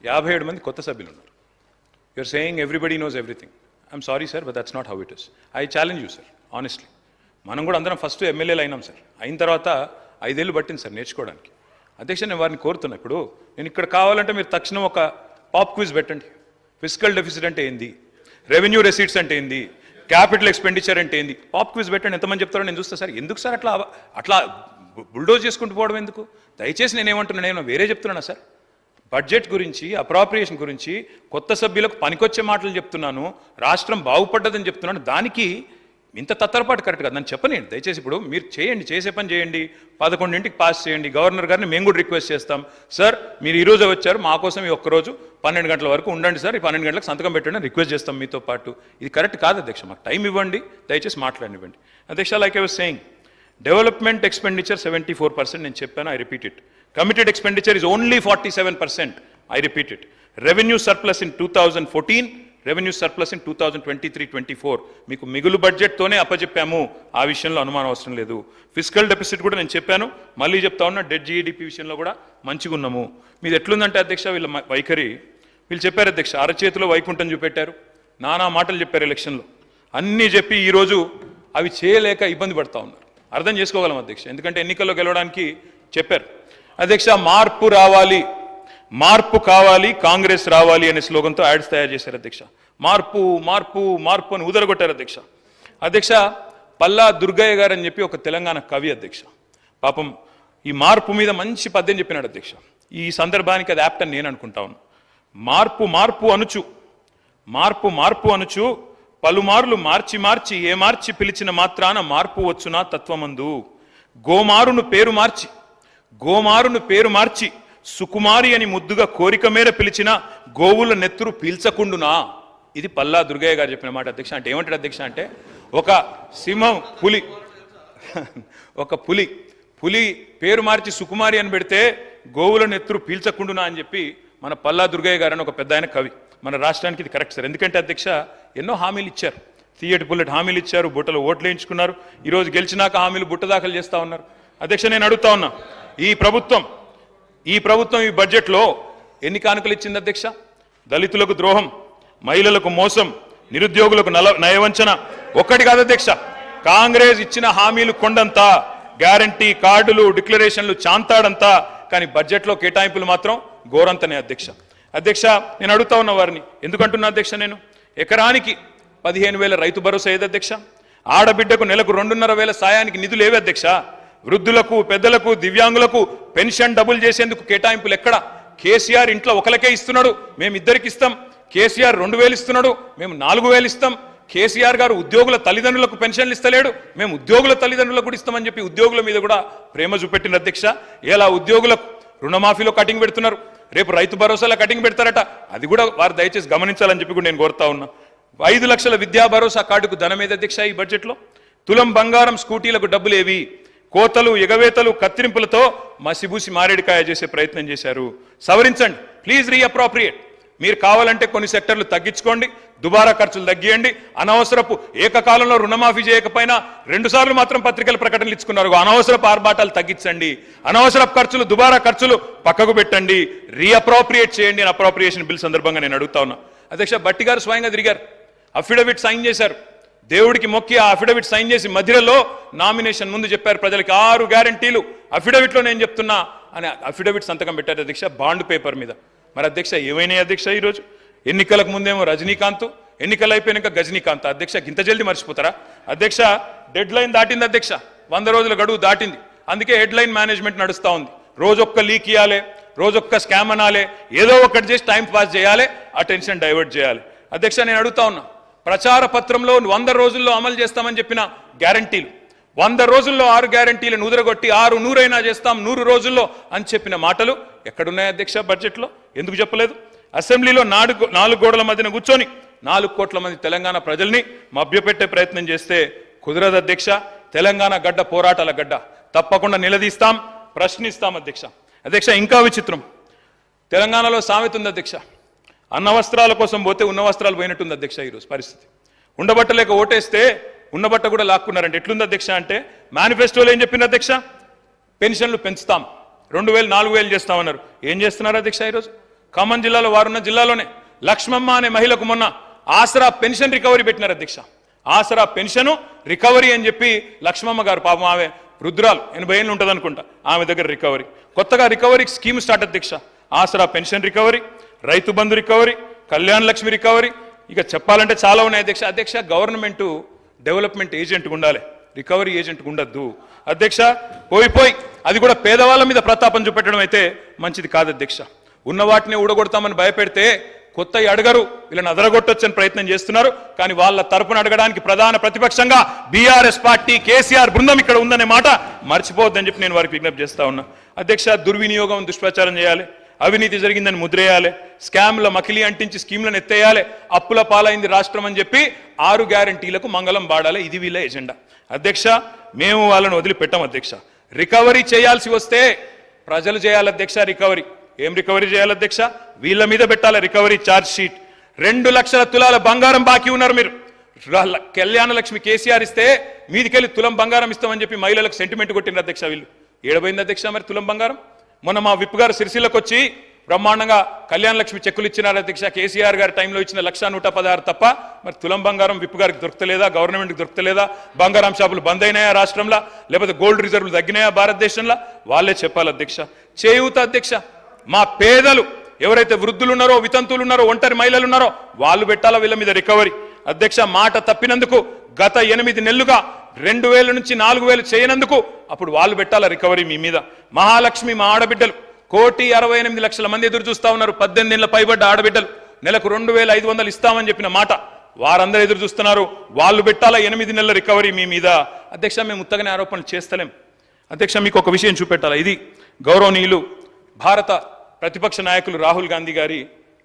57 మంది కొత్త సభ్యులు ఉన్నారు. You're saying everybody knows everything. I'm sorry sir, but that's not how it is. I challenge you sir, honestly. మనం కూడా అందరం ఫస్ట్ ఎమ్మెల్యేలు అయినాం సార్. అయిన తర్వాత 5 ఏళ్ళు పట్టింది సార్ నేర్చుకోవడానికి. అధ్యక్ష, నేను వారిని కోరుతున్నా, ఇప్పుడు నేను ఇక్కడ కావాలంటే మీరు తక్షణం ఒక పాప్ క్విజ్ పెట్టండి. ఫిజికల్ డెఫిసిట్ అంటే ఏంది, రెవెన్యూ రెసీట్స్ అంటే ఏంది, క్యాపిటల్ ఎక్స్పెండిచర్ అంటే ఏంది, పాప్ క్విజ్ పెట్టండి. ఎంతమంది చెప్తారో నేను చూస్తా సార్. ఎందుకు సార్ అట్లా బుల్డోజ్ చేసుకుంటూ పోవడం ఎందుకు? దయచేసి నేనేమంటున్నా, నేను వేరే చెప్తున్నానా సార్? బడ్జెట్ గురించి, అప్రాప్రియేషన్ గురించి కొత్త సభ్యులకు పనికొచ్చే మాటలు చెప్తున్నాను, రాష్ట్రం బాగుపడ్డదని చెప్తున్నాను. దానికి ఇంత తత్తరపాటు కరెక్ట్ కాదు. నన్ను చెప్పనండి దయచేసి. ఇప్పుడు మీరు చేయండి, చేసే పని చేయండి, 11ంటికి పాస్ చేయండి. గవర్నర్ గారిని మేము కూడా రిక్వెస్ట్ చేస్తాం, సార్ మీరు ఈరోజు వచ్చారు, మా కోసం ఈ ఒక్కరోజు 12 గంటల వరకు ఉండండి సార్, ఈ 12 గంటలకు సంతకం పెట్టండి రిక్వెస్ట్ చేస్తాం మీతో పాటు. ఇది కరెక్ట్ కాదు అధ్యక్ష. మాకు టైం ఇవ్వండి, దయచేసి మాట్లాడివ్వండి. అధ్యక్ష, like I was saying, development expenditure 74%. నేను చెప్పాను, I repeat it. Committed expenditure is only 47%. I repeat it. Revenue surplus in 2014, revenue surplus in 2023-24. మీకు మిగులు బడ్జెట్ తోనే అప్పచెప్పాము, ఆ విషయంలో అనుమానం అవసరం లేదు. ఫిజికల్ డెఫిసిట్ కూడా నేను చెప్పాను, మళ్ళీ చెప్తా ఉన్నా, డెడ్ జీఈడిపి విషయంలో కూడా మంచిగా ఉన్నాము. మీది ఎట్లుందంటే అధ్యక్ష, వీళ్ళ వైఖరి, వీళ్ళు చెప్పారు అధ్యక్ష, అరచేతిలో వైకుంఠం చూపెట్టారు, నానా మాటలు చెప్పారు ఎలక్షన్లో, అన్నీ చెప్పి ఈరోజు అవి చేయలేక ఇబ్బంది పడతా ఉన్నారు. అర్థం చేసుకోగలం అధ్యక్ష, ఎందుకంటే ఎన్నికల్లో గెలవడానికి చెప్పారు. అధ్యక్ష, మార్పు రావాలి, మార్పు కావాలి, కాంగ్రెస్ రావాలి అనే స్లోగన్తో యాడ్స్ తయారు చేశారు అధ్యక్ష. మార్పు మార్పు మార్పు అని ఉదరగొట్టారు అధ్యక్ష. అధ్యక్ష, పల్లా దుర్గయ్య గారు అని చెప్పి ఒక తెలంగాణ కవి అధ్యక్ష, పాపం ఈ మార్పు మీద మంచి పద్యం చెప్పినాడు అధ్యక్ష. ఈ సందర్భానికి అది యాప్ట్ అని నేను అనుకుంటా ఉన్నా. మార్పు మార్పు అనుచు, మార్పు మార్పు అనుచు, పలుమార్లు మార్చి మార్చి ఏ మార్చి పిలిచిన మాత్రాన మార్పు వచ్చునా తత్వమందు. గోమారును పేరు మార్చి సుకుమారి అని ముద్దుగా కోరిక మేర పిలిచిన గోవుల నెత్తురు పీల్చకుండునా. ఇది పల్లా దుర్గయ్య గారు చెప్పిన మాట అధ్యక్ష. అంటే ఏమంటాడు అధ్యక్ష అంటే, ఒక సింహం పులి పేరు మార్చి సుకుమారి అని పెడితే గోవుల నెత్తురు పీల్చకుండునా అని చెప్పి మన పల్లా దుర్గయ్య గారు అని ఒక పెద్ద ఆయన కవి. మన రాష్ట్రానికి ఇది కరెక్ట్ సార్. ఎందుకంటే అధ్యక్ష, ఎన్నో హామీలు ఇచ్చారు, తీయటి పుల్లటి హామీలు ఇచ్చారు, బుట్టలు ఓట్లు వేయించుకున్నారు. ఈరోజు గెలిచినాక హామీలు బుట్ట దాఖలు చేస్తా ఉన్నారు. అధ్యక్ష, నేను అడుగుతా ఉన్నా, ఈ ప్రభుత్వం ఈ బడ్జెట్లో ఎన్ని కానుకలు ఇచ్చింది అధ్యక్ష? దళితులకు ద్రోహం, మహిళలకు మోసం, నిరుద్యోగులకు నయవంచన. ఒక్కటి కాదు అధ్యక్ష, కాంగ్రెస్ ఇచ్చిన హామీలు కొండంతా, గ్యారంటీ కార్డులు, డిక్లరేషన్లు చాంతాడంతా. కానీ బడ్జెట్లో కేటాయింపులు మాత్రం ఘోరంతనే అధ్యక్ష. అధ్యక్ష, నేను అడుగుతా ఉన్న వారిని, ఎందుకంటున్నా అధ్యక్ష, నేను ఎకరానికి 15,000 రైతు భరోసా ఏది అధ్యక్ష? ఆడబిడ్డకు నెలకు 2,500 సాయానికి నిధులు ఏవి అధ్యక్ష? వృద్ధులకు, పెద్దలకు, దివ్యాంగులకు పెన్షన్ డబుల్ చేసేందుకు కేటాయింపులు ఎక్కడ? కేసీఆర్ ఇంట్లో ఒకరికే ఇస్తున్నాడు, మేము ఇద్దరికి ఇస్తాం. కేసీఆర్ 2,000 ఇస్తున్నాడు, మేము 4,000 ఇస్తాం. కేసీఆర్ గారు ఉద్యోగుల తల్లిదండ్రులకు పెన్షన్లు ఇస్తలేడు, మేము ఉద్యోగుల తల్లిదండ్రులకు కూడా ఇస్తామని చెప్పి ఉద్యోగుల మీద కూడా ప్రేమ చూపెట్టిన అధ్యక్ష. ఎలా ఉద్యోగులకు రుణమాఫీలో కటింగ్ పెడుతున్నారు, రేపు రైతు భరోసాలో కటింగ్ పెడతారట. అది కూడా వారు దయచేసి గమనించాలని చెప్పి కూడా నేను కోరుతా ఉన్నా. 5 లక్షల విద్యా భరోసా కార్డుకు ధనం ఏది అధ్యక్ష ఈ బడ్జెట్లో? తులం బంగారం స్కూటీలకు డబ్బులు ఏవి? కోతలు, ఎగవేతలు, కత్తిరింపులతో మసిబూసి మారేడికాయ చేసే ప్రయత్నం చేశారు. సవరించండి ప్లీజ్, రీఅప్రోప్రియేట్. మీరు కావాలంటే కొన్ని సెక్టర్లు తగ్గించుకోండి, దుబారా ఖర్చులు తగ్గియండి. అనవసరపు ఏకకాలంలో రుణమాఫీ చేయకపోయినా 2 సార్లు మాత్రం పత్రికల ప్రకటనలు ఇచ్చుకున్నారు. అనవసరపు ఆర్భాటాలు తగ్గించండి, అనవసరపు ఖర్చులు, దుబారా ఖర్చులు పక్కకు పెట్టండి, రీఅప్రోప్రియేట్ చేయండి అని అప్రోప్రియేషన్ బిల్ సందర్భంగా నేను అడుగుతా ఉన్నా. అధ్యక్ష, భట్టి గారు స్వయంగా తిరిగారు, అఫిడవిట్ సైన్ చేశారు. దేవుడికి మొక్కి ఆ అఫిడవిట్ సైన్ చేసి మధ్యలో నామినేషన్ ముందు చెప్పారు ప్రజలకి 6 గ్యారంటీలు అఫిడవిట్లో నేను చెప్తున్నా అని అఫిడవిట్ సంతకం పెట్టారు అధ్యక్ష, బాండ్ పేపర్ మీద. మరి అధ్యక్ష, ఏమైనాయి అధ్యక్ష? ఈరోజు ఎన్నికలకు ముందేమో రజనీకాంత్, ఎన్నికలు అయిపోయినాక గజనీకాంత్. అధ్యక్ష, ఇంత జల్దీ మర్చిపోతారా అధ్యక్ష? డెడ్ లైన్ దాటింది అధ్యక్ష, 100 రోజుల గడువు దాటింది. అందుకే హెడ్ లైన్ మేనేజ్మెంట్ నడుస్తూ ఉంది. రోజొక్క లీక్ ఇవ్వాలి, రోజొక్క స్కామ్ అనాలి, ఏదో ఒకటి చేసి టైం పాస్ చేయాలి, అటెన్షన్ డైవర్ట్ చేయాలి. అధ్యక్ష, నేను అడుగుతా ఉన్నా, ప్రచార పత్రంలో 100 రోజుల్లో అమలు చేస్తామని చెప్పిన గ్యారంటీలు, 100 రోజుల్లో 6 గ్యారంటీలను ఉదరగొట్టి 600 అయినా చేస్తాం 100 రోజుల్లో అని చెప్పిన మాటలు ఎక్కడున్నాయి అధ్యక్ష బడ్జెట్లో? ఎందుకు చెప్పలేదు? అసెంబ్లీలో 4 గోడల మధ్యన కూర్చొని 4 కోట్ల మంది తెలంగాణ ప్రజల్ని మభ్యపెట్టే ప్రయత్నం చేస్తే కుదరదు అధ్యక్ష. తెలంగాణ గడ్డ పోరాటాల గడ్డ, తప్పకుండా నిలదీస్తాం, ప్రశ్నిస్తాం అధ్యక్ష. అధ్యక్ష, ఇంకా విచిత్రం, తెలంగాణలో సామెత ఉంది అధ్యక్ష, అన్న వస్త్రాల కోసం పోతే ఉన్న వస్త్రాలు పోయినట్టుంది అధ్యక్ష. ఈరోజు పరిస్థితి, ఉండబట్టలేక ఓటేస్తే ఉన్నబట్ట కూడా లాక్కున్నారంటే ఎట్లుంది అధ్యక్ష అంటే, మేనిఫెస్టోలో ఏం చెప్పింది అధ్యక్ష? పెన్షన్లు పెంచుతాం, 2,000 4,000 చేస్తామన్నారు. ఏం చేస్తున్నారు అధ్యక్ష? ఈరోజు ఖమ్మం జిల్లాలో వారున్న జిల్లాలోనే లక్ష్మమ్మ అనే మహిళకు మొన్న ఆసరా పెన్షన్ రికవరీ పెట్టినారు అధ్యక్ష. ఆసరా పెన్షన్ రికవరీ అని చెప్పి లక్ష్మమ్మ గారు పాపం ఆమె వృద్ధురాలు 80 ఏళ్ళు ఉంటుంది అనుకుంటా, ఆమె దగ్గర రికవరీ, కొత్తగా రికవరీ స్కీమ్ స్టార్ట్ అధ్యక్ష. ఆసరా pension recovery, Rythu Bandhu recovery, Kalyana Lakshmi recovery, ఇక చెప్పాలంటే చాలా ఉన్నాయి అధ్యక్ష. అధ్యక్ష గవర్నమెంట్ డెవలప్మెంట్ ఏజెంట్గా ఉండాలి, రికవరీ ఏజెంట్గా ఉండద్దు అధ్యక్ష. పోయి అది కూడా పేదవాళ్ళ మీద ప్రతాపం చూపెట్టడం అయితే మంచిది కాదు అధ్యక్ష. ఉన్న వాటిని ఊడగొడతామని భయపెడితే కొత్త అడగరు, వీళ్ళని అదరగొట్టొచ్చని ప్రయత్నం చేస్తున్నారు. కానీ వాళ్ళ తరపున అడగడానికి ప్రధాన ప్రతిపక్షంగా బీఆర్ఎస్ పార్టీ కేసీఆర్ బృందం ఇక్కడ ఉందనే మాట మర్చిపోవద్దని చెప్పి నేను వారికి విజ్ఞప్తి చేస్తా ఉన్నా అధ్యక్ష. దుర్వినియోగం దుష్ప్రచారం చేయాలి, అవినీతి జరిగిందని ముద్రేయాలి, స్కామ్ల మకిలి అంటించి స్కీమ్లను ఎత్తేయాలి, అప్పుల పాలైంది రాష్ట్రం అని చెప్పి 6 గ్యారంటీలకు మంగళం పాడాలి. ఇది వీళ్ళ ఎజెండా అధ్యక్ష. మేము వాళ్ళని వదిలిపెట్టాం అధ్యక్ష. రికవరీ చేయాల్సి వస్తే ప్రజలు చేయాలి అధ్యక్ష. రికవరీ ఏం రికవరీ చేయాలి అధ్యక్ష? వీళ్ళ మీద పెట్టాలి రికవరీ ఛార్జ్ షీట్. 2 లక్షల తులాల బంగారం బాకీ ఉన్నారు మీరు. కళ్యాణ లక్ష్మి కేసీఆర్ ఇస్తే మీదికెళ్ళి తులం బంగారం ఇస్తామని చెప్పి మహిళలకు సెంటిమెంట్ కొట్టినారు అధ్యక్ష. వీళ్ళు ఏడబోయింది అధ్యక్ష మరి తులం బంగారం? మొన్న మా విప్ గారు సిరిసిల్లకు వచ్చి బ్రహ్మాండంగా కళ్యాణ లక్ష్మి చెక్కులు ఇచ్చినారు అధ్యక్ష. కేసీఆర్ గారి టైంలో ఇచ్చిన 1,116 తప్ప మరి తులం బంగారం విప్ గారికి దొరకలేదా? గవర్నమెంట్కి దొరకలేదా? బంగారం షాపులు బంద్ అయినాయా రాష్ట్రంలో? లేకపోతే గోల్డ్ రిజర్వులు తగ్గినాయా భారతదేశంలో? వాళ్ళే చెప్పాలి అధ్యక్ష. చేయూత అధ్యక్ష, మా పేదలు ఎవరైతే వృద్ధులు ఉన్నారో, వితంతువులు ఉన్నారో, ఒంటరి మహిళలు ఉన్నారో వాళ్ళు పెట్టాలా వీళ్ళ మీద రికవరీ అధ్యక్ష. మాట తప్పినందుకు గత 8 నెలలుగా 2,000 నుంచి 4,000 చేయనందుకు అప్పుడు వాళ్ళు పెట్టాలా రికవరీ మీ మీద. మహాలక్ష్మి మా ఆడబిడ్డలు 1,68,00,000 మంది ఎదురు చూస్తా ఉన్నారు. 18 ఏళ్ల పైబడ్డ ఆడబిడ్డలు నెలకు 2,500 ఇస్తామని చెప్పిన మాట వారందరూ ఎదురు చూస్తున్నారు. వాళ్ళు పెట్టాలా 8 నెలల రికవరీ మీ మీద అధ్యక్ష. మేము ఉత్తగానే ఆరోపణలు చేస్తలేం అధ్యక్ష. మీకు ఒక విషయం చూపెట్టాలా. ఇది గౌరవనీయులు భారత ప్రతిపక్ష నాయకులు రాహుల్ గాంధీ గారి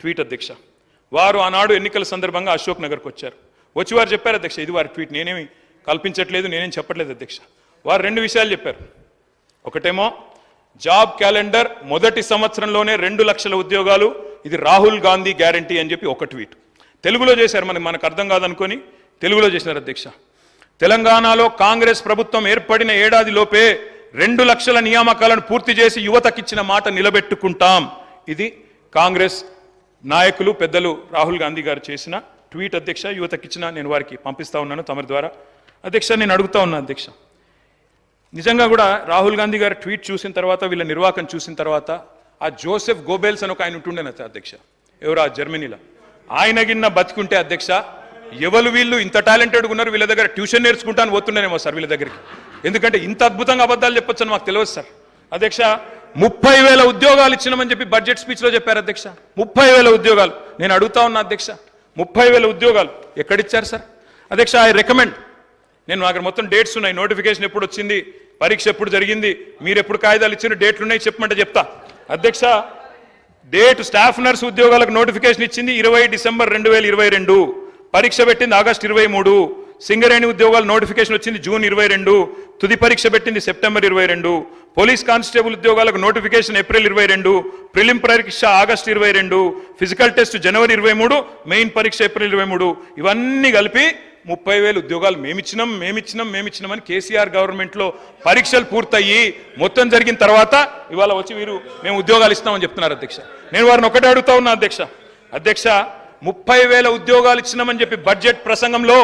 ట్వీట్ అధ్యక్ష. వారు ఆనాడు ఎన్నికల సందర్భంగా అశోక్ నగర్కి వచ్చారు. వచ్చి వారు చెప్పారు అధ్యక్ష, ఇది వారి ట్వీట్, నేనేమి కల్పించట్లేదు, నేనేం చెప్పట్లేదు అధ్యక్ష. వారు 2 విషయాలు చెప్పారు. ఒకటేమో జాబ్ క్యాలెండర్ మొదటి సంవత్సరంలోనే 2 లక్షల ఉద్యోగాలు, ఇది రాహుల్ గాంధీ గ్యారంటీ అని చెప్పి ఒక ట్వీట్. తెలుగులో చేశారు, మనకు అర్థం కాదనుకొని తెలుగులో చేసినారు అధ్యక్ష. తెలంగాణలో కాంగ్రెస్ ప్రభుత్వం ఏర్పడిన ఏడాది లోపే 2 లక్షల నియామకాలను పూర్తి చేసి యువతకిచ్చిన మాట నిలబెట్టుకుంటాం. ఇది కాంగ్రెస్ నాయకులు పెద్దలు రాహుల్ గాంధీ గారు చేసిన ట్వీట్ అధ్యక్ష. యువతకిచ్చిన నేను వారికి పంపిస్తా ఉన్నాను తమరి ద్వారా అధ్యక్ష. నేను అడుగుతా ఉన్నా అధ్యక్ష, నిజంగా కూడా రాహుల్ గాంధీ గారు ట్వీట్ చూసిన తర్వాత, వీళ్ళ నిర్వాకం చూసిన తర్వాత, ఆ జోసెఫ్ గోబెల్స్ అని ఒక ఆయన ఉంటుండే అధ్యక్ష, ఎవరు జర్మనీలో, ఆయన గిన్న బతికుంటే అధ్యక్ష, ఎవరు వీళ్ళు ఇంత టాలెంటెడ్గా ఉన్నారు, వీళ్ళ దగ్గర ట్యూషన్ నేర్చుకుంటాను పోతుండేనేమో సార్ వీళ్ళ దగ్గరికి. ఎందుకంటే ఇంత అద్భుతంగా అబద్ధాలు చెప్పొచ్చు అని మాకు తెలియదు సార్ అధ్యక్ష. 30,000 ఉద్యోగాలు ఇచ్చినామని చెప్పి బడ్జెట్ స్పీచ్లో చెప్పారు అధ్యక్ష. 30,000 ఉద్యోగాలు. నేను అడుగుతా ఉన్నా అధ్యక్ష, 30,000 ఉద్యోగాలు ఎక్కడిచ్చారు సార్ అధ్యక్ష? ఐ రికమెండ్, నేను నాకు మొత్తం డేట్స్ ఉన్నాయి, నోటిఫికేషన్ ఎప్పుడు వచ్చింది, పరీక్ష ఎప్పుడు జరిగింది, మీరు ఎప్పుడు కాగితాలు ఇచ్చిన డేట్లు ఉన్నాయి చెప్పమంటే చెప్తా అధ్యక్ష. డేట్ స్టాఫ్ నర్స్ ఉద్యోగాలకు నోటిఫికేషన్ ఇచ్చింది 20 డిసెంబర్ 2022, పరీక్ష పెట్టింది ఆగస్టు 23, సింగరేణి ఉద్యోగాలు నోటిఫికేషన్ వచ్చింది జూన్ 22, తుది పరీక్ష పెట్టింది సెప్టెంబర్ 22, పోలీస్ కానిస్టేబుల్ ఉద్యోగాలకు నోటిఫికేషన్ ఏప్రిల్ 22, ప్రిలిమ్ పరీక్ష ఆగస్టు 22, ఫిజికల్ టెస్ట్ జనవరి 23, మెయిన్ పరీక్ష ఏప్రిల్ 23. ఇవన్నీ కలిపి 30,000 ఉద్యోగాలు మేమిచ్చినామని కేసీఆర్ గవర్నమెంట్లో పరీక్షలు పూర్తయ్యి మొత్తం జరిగిన తర్వాత ఇవాళ వచ్చి వీరు మేము ఉద్యోగాలు ఇస్తామని చెప్తున్నారు అధ్యక్ష. నేను వారిని ఒకటే అడుగుతా ఉన్నా అధ్యక్ష. 30,000 ఉద్యోగాలు ఇచ్చినామని చెప్పి బడ్జెట్ ప్రసంగంలో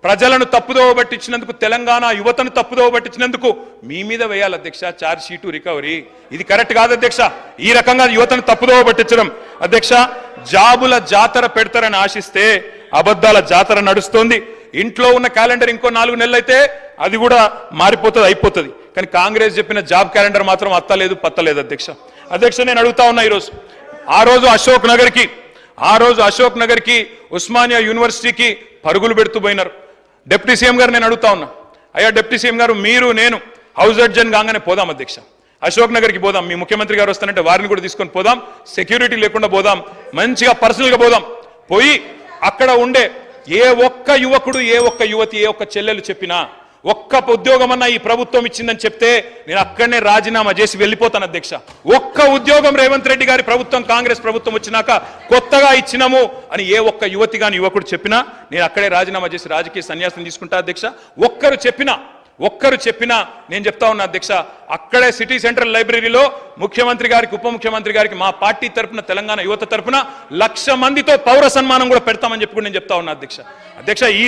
ప్రజలను తప్పుదోవ పట్టించినందుకు, తెలంగాణ యువతను తప్పుదోవ పట్టించినందుకు మీ మీద వేయాలి అధ్యక్ష ఛార్జ్ షీటు రికవరీ. ఇది కరెక్ట్ కాదు అధ్యక్ష. ఈ రకంగా యువతను తప్పుదోవ పట్టించడం అధ్యక్ష. జాబుల జాతర పెడతారని ఆశిస్తే అబద్ధాల జాతర నడుస్తోంది. ఇంట్లో ఉన్న క్యాలెండర్ ఇంకో 4 నెలలు అయితే అది కూడా మారిపోతుంది, అయిపోతుంది. కానీ కాంగ్రెస్ చెప్పిన జాబ్ క్యాలెండర్ మాత్రం అత్తలేదు పత్తలేదు అధ్యక్ష. నేను అడుగుతా ఉన్నా, ఈరోజు ఆ రోజు అశోక్ నగర్కి ఉస్మానియా యూనివర్సిటీకి పరుగులు పెడుతూ పోయినారు. డిప్యూటీ సీఎం గారు నేను అడుగుతా ఉన్నా, అయ్యా డిప్యూటీ సీఎం గారు, మీరు నేను హౌస్ అడ్జన్ కాగానే పోదాం అధ్యక్ష, అశోక్ నగర్కి పోదాం, మీ ముఖ్యమంత్రి గారు వస్తానంటే వారిని కూడా తీసుకొని పోదాం, సెక్యూరిటీ లేకుండా పోదాం, మంచిగా పర్సనల్గా పోదాం. పోయి అక్కడ ఉండే ఏ ఒక్క యువకుడు, ఏ ఒక్క యువతి, ఏ ఒక్క చెల్లెలు చెప్పినా, ఒక్క ఉద్యోగం అన్నా ఈ ప్రభుత్వం ఇచ్చిందని చెప్తే నేను అక్కడనే రాజీనామా చేసి వెళ్ళిపోతాను అధ్యక్ష. ఒక్క ఉద్యోగం రేవంత్ రెడ్డి గారి ప్రభుత్వం, కాంగ్రెస్ ప్రభుత్వం వచ్చినాక కొత్తగా ఇచ్చినాము అని ఏ ఒక్క యువతి గాని యువకుడు చెప్పినా నేను అక్కడే రాజీనామా చేసి రాజకీయ సన్యాసం తీసుకుంటా అధ్యక్ష. ఒక్కరు చెప్పినా, ఒక్కరు చెప్పినా నేను చెప్తా ఉన్నా అధ్యక్ష, అక్కడే సిటీ సెంట్రల్ లైబ్రరీలో ముఖ్యమంత్రి గారికి, ఉప ముఖ్యమంత్రి గారికి మా పార్టీ తరపున, తెలంగాణ యువత తరపున 1,00,000 మందితో పౌర సన్మానం కూడా పెడతామని చెప్పి నేను చెప్తా ఉన్నా అధ్యక్ష. ఈ